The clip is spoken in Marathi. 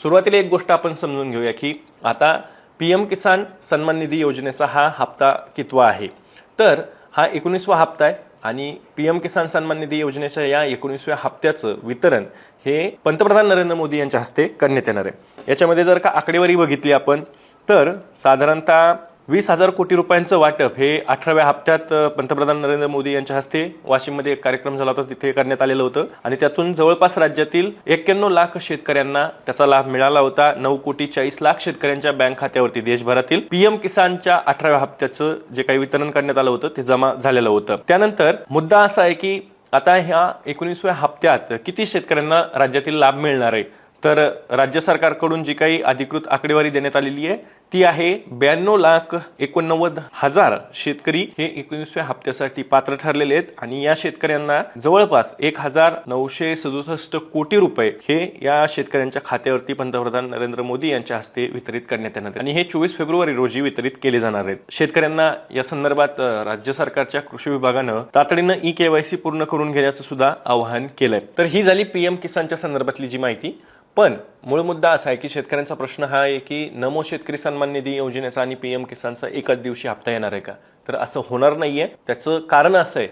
सुरुवातीला एक गोष्ट आपण समजून घेऊया की आता पीएम किसान सन्मान निधी योजनेचा हा हप्ता कितवा आहे। तर हा 19वा हप्ता आहे आणि पीएम किसान सन्मान निधी योजनेच्या या 19व्या हप्त्याचं वितरण हे पंतप्रधान नरेंद्र मोदी यांच्या हस्ते करण्यात येणार आहे। याच्यामध्ये जर का आकडेवारी बघितली आपण तर साधारणतः 20,000 कोटी रुपयांचं वाटप हे 18व्या हप्त्यात पंतप्रधान नरेंद्र मोदी यांच्या हस्ते वाशिममध्ये एक कार्यक्रम झाला होता, तिथे करण्यात आलेलं होतं आणि त्यातून जवळपास राज्यातील 91 लाख शेतकऱ्यांना त्याचा लाभ मिळाला होता। 9,40,00,000 शेतकऱ्यांच्या बँक खात्यावरती देशभरातील पीएम किसानच्या 18व्या हप्त्याचं जे काही वितरण करण्यात आलं होतं ते जमा झालेलं होतं। त्यानंतर मुद्दा असा आहे की आता ह्या 19व्या हप्त्यात किती शेतकऱ्यांना राज्यातील लाभ मिळणार आहे। तर राज्य सरकारकडून जी काही अधिकृत आकडेवारी देण्यात आलेली आहे ती आहे 92,89,000 शेतकरी हे 19व्या हप्त्यासाठी पात्र ठरलेले आहेत आणि या शेतकऱ्यांना जवळपास 1,967 कोटी रुपये हे या शेतकऱ्यांच्या खात्यावरती पंतप्रधान नरेंद्र मोदी यांच्या हस्ते वितरित करण्यात येणार आहे आणि हे 24 फेब्रुवारी रोजी वितरित केले जाणार आहेत। शेतकऱ्यांना या संदर्भात राज्य सरकारच्या कृषी विभागानं तातडीनं ई-केवायसी पूर्ण करून घेण्याचं सुद्धा आवाहन केलंय। तर ही झाली पीएम किसानच्या संदर्भातली जी माहिती। पण मूळ मुद्दा असा आहे की शेतकऱ्यांचा प्रश्न हा आहे की नमो शेतकरी सन्मान निधी योजनेचा आणि पीएम किसानचा एकाच दिवशी हप्ता येणार आहे का। तर असं होणार नाहीये। त्याचं कारण असं आहे